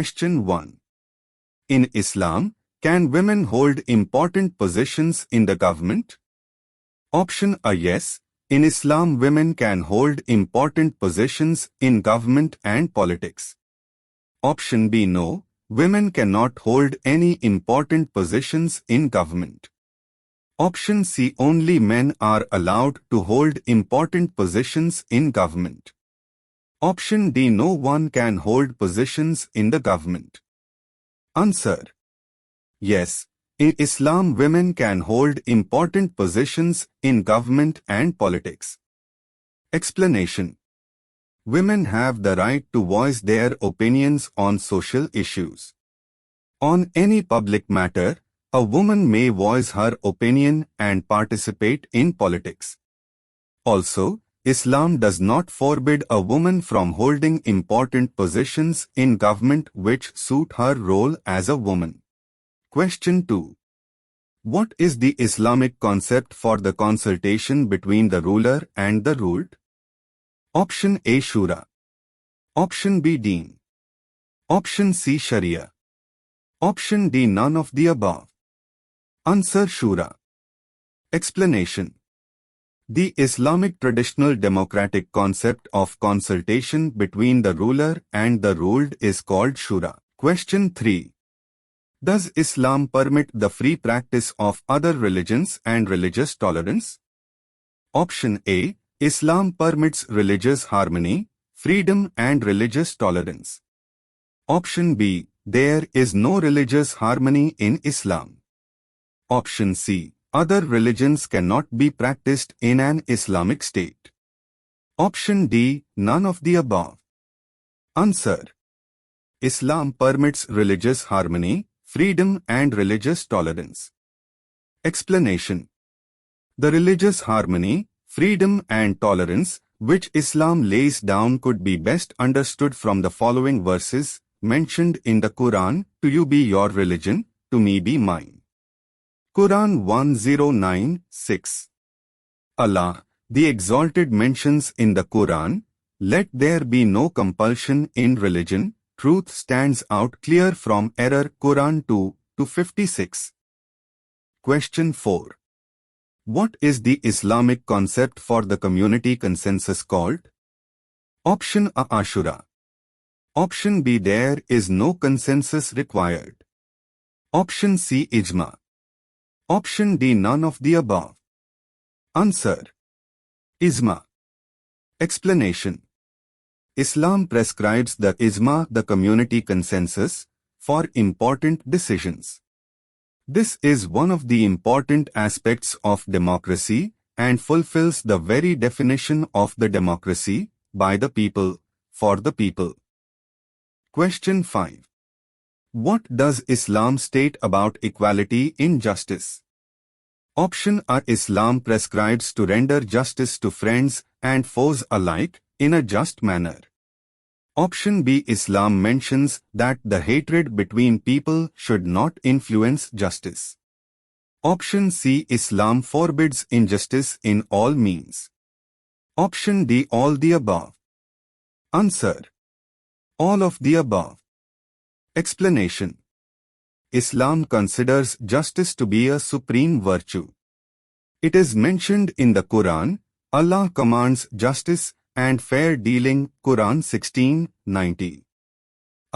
Question 1. In Islam, can women hold important positions in the government? Option A. Yes. In Islam, women can hold important positions in government and politics. Option B. No. Women cannot hold any important positions in government. Option C. Only men are allowed to hold important positions in government. Option D. No one can hold positions in the government. Answer. Yes. In Islam, women can hold important positions in government and politics. Explanation. Women have the right to voice their opinions on social issues. On any public matter, a woman may voice her opinion and participate in politics. Also, Islam does not forbid a woman from holding important positions in government which suit her role as a woman. Question 2. What is the Islamic concept for the consultation between the ruler and the ruled? Option A. Shura. Option B. Deen. Option C. Sharia. Option D. None of the above. Answer. Shura. Explanation. The Islamic traditional democratic concept of consultation between the ruler and the ruled is called Shura. Question 3. Does Islam permit the free practice of other religions and religious tolerance? Option A. Islam permits religious harmony, freedom and religious tolerance. Option B. There is no religious harmony in Islam. Option C. Other religions cannot be practiced in an Islamic state. Option D. None of the above. Answer. Islam permits religious harmony, freedom and religious tolerance. Explanation. The religious harmony, freedom and tolerance which Islam lays down could be best understood from the following verses mentioned in the Quran: to you be your religion, to me be mine. Quran 109:6. Allah, the Exalted, mentions in the Quran, let there be no compulsion in religion. Truth stands out clear from error. Quran 2:56. Question 4. What is the Islamic concept for the community consensus called? Option A. Ashura. Option B. There is no consensus required. Option C. Ijma. Option D. None of the above. Answer. Ijma. Explanation. Islam prescribes the ijma, the community consensus, for important decisions. This is one of the important aspects of democracy and fulfills the very definition of the democracy: by the people, for the people. Question 5. What does Islam state about equality in justice? Option A. Islam prescribes to render justice to friends and foes alike in a just manner. Option B. Islam mentions that the hatred between people should not influence justice. Option C. Islam forbids injustice in all means. Option D. All the above. Answer. All of the above. Explanation. Islam considers justice to be a supreme virtue. It is mentioned in the Quran. Allah commands justice and fair dealing. Quran 16:90.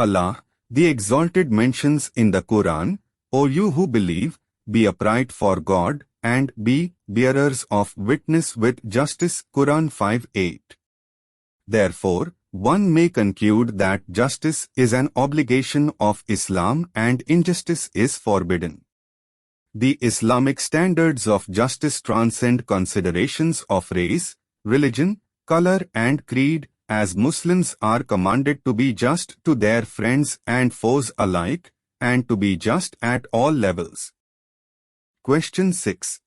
Allah, the Exalted, mentions in the Quran, O you who believe, be upright for God and be bearers of witness with justice. Quran 5:8. Therefore, one may conclude that justice is an obligation of Islam and injustice is forbidden. The Islamic standards of justice transcend considerations of race, religion, color and creed, as Muslims are commanded to be just to their friends and foes alike, and to be just at all levels. Question 6.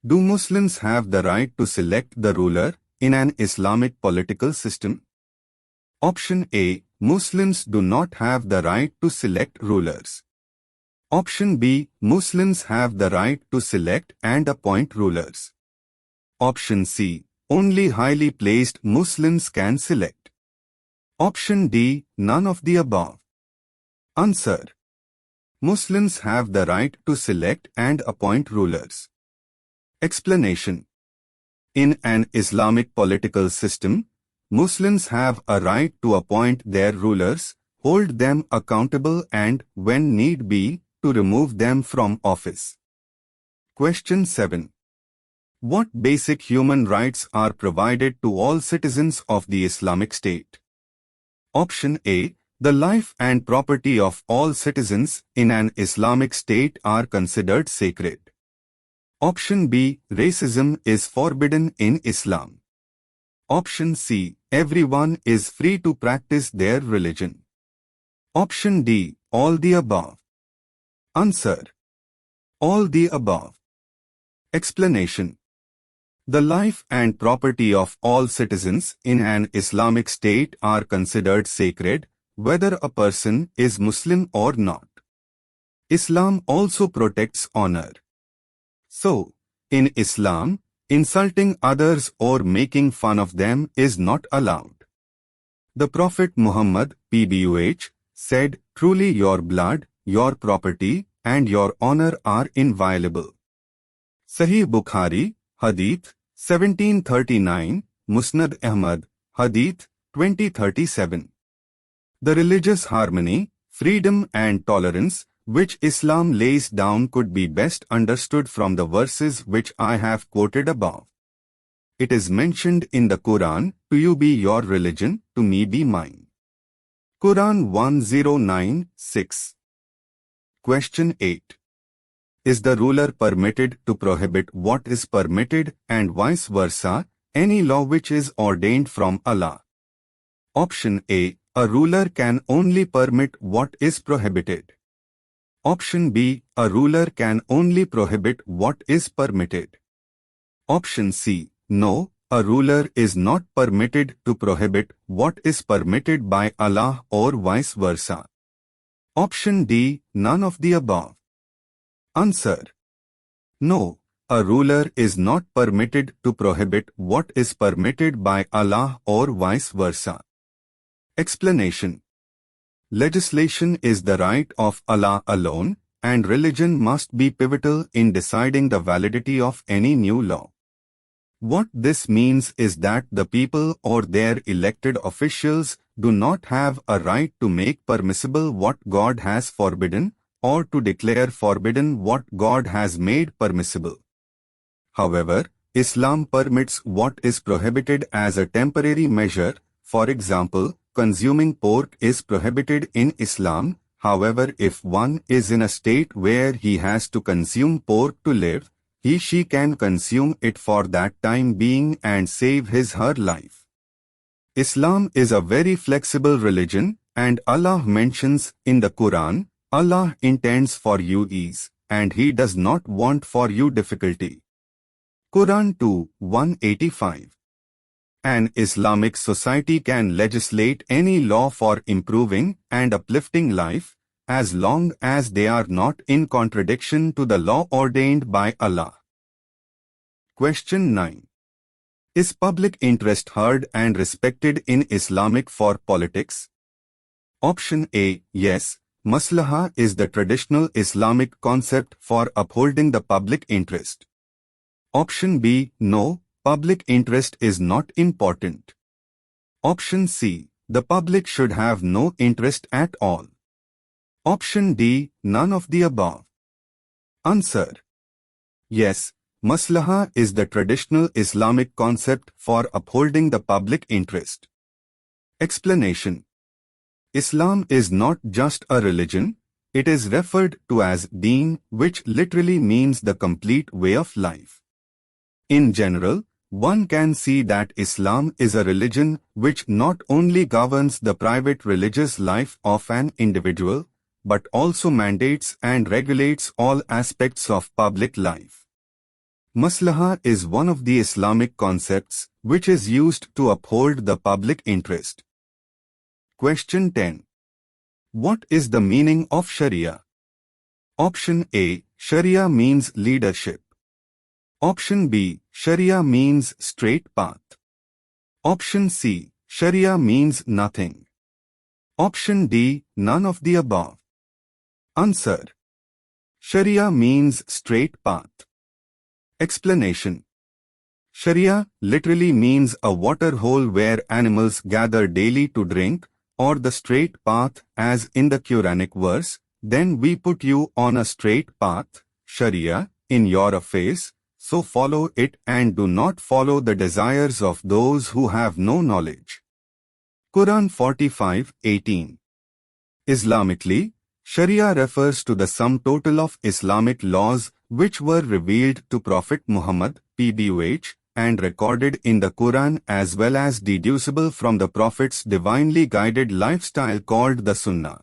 Do Muslims have the right to select the ruler in an Islamic political system? Option A. Muslims do not have the right to select rulers. Option B. Muslims have the right to select and appoint rulers. Option C. Only highly placed Muslims can select. Option D. None of the above. Answer. Muslims have the right to select and appoint rulers. Explanation. In an Islamic political system, Muslims have a right to appoint their rulers, hold them accountable and, when need be, to remove them from office. Question 7. What basic human rights are provided to all citizens of the Islamic State? Option A. The life and property of all citizens in an Islamic state are considered sacred. Option B. Racism is forbidden in Islam. Option C. Everyone is free to practice their religion. Option D. All the above. Answer. All the above. Explanation. The life and property of all citizens in an Islamic state are considered sacred, whether a person is Muslim or not. Islam also protects honor. So, in Islam, insulting others or making fun of them is not allowed. The Prophet Muhammad, PBUH, said, "Truly your blood, your property, and your honor are inviolable." Sahih Bukhari, Hadith 1739, Musnad Ahmad, Hadith 2037. The religious harmony, freedom and tolerance which Islam lays down could be best understood from the verses which I have quoted above. It is mentioned in the Quran, "To you be your religion, to me be mine." Quran 1096. Question 8. Is the ruler permitted to prohibit what is permitted and vice versa, any law which is ordained from Allah? Option A. A ruler can only permit what is prohibited. Option B. A ruler can only prohibit what is permitted. Option C. No, a ruler is not permitted to prohibit what is permitted by Allah or vice versa. Option D. None of the above. Answer. No, a ruler is not permitted to prohibit what is permitted by Allah or vice versa. Explanation. Legislation is the right of Allah alone, and religion must be pivotal in deciding the validity of any new law. What this means is that the people or their elected officials do not have a right to make permissible what God has forbidden, or to declare forbidden what God has made permissible. However, Islam permits what is prohibited as a temporary measure. For example, consuming pork is prohibited in Islam. However, if one is in a state where he has to consume pork to live, he/she can consume it for that time being and save his/her life. Islam is a very flexible religion, and Allah mentions in the Quran, Allah intends for you ease, and He does not want for you difficulty. Quran 2:185. An Islamic society can legislate any law for improving and uplifting life, as long as they are not in contradiction to the law ordained by Allah. Question 9. Is public interest heard and respected in Islamic for politics? Option A. Yes. Maslaha is the traditional Islamic concept for upholding the public interest. Option B. No. Public interest is not important. Option C. The public should have no interest at all. Option D. None of the above. Answer. Yes, maslaha is the traditional Islamic concept for upholding the public interest. Explanation. Islam is not just a religion, it is referred to as deen, which literally means the complete way of life. In general, one can see that Islam is a religion which not only governs the private religious life of an individual, but also mandates and regulates all aspects of public life. Maslaha is one of the Islamic concepts which is used to uphold the public interest. Question 10. What is the meaning of Sharia? Option A. Sharia means leadership. Option B. Sharia means straight path. Option C. Sharia means nothing. Option D. None of the above. Answer. Sharia means straight path. Explanation. Sharia literally means a water hole where animals gather daily to drink, or the straight path as in the Quranic verse, "Then we put you on a straight path, Sharia, in your affairs, so follow it and do not follow the desires of those who have no knowledge." Quran 45:18. Islamically, Sharia refers to the sum total of Islamic laws which were revealed to Prophet Muhammad, PBUH, and recorded in the Quran as well as deducible from the Prophet's divinely guided lifestyle called the Sunnah.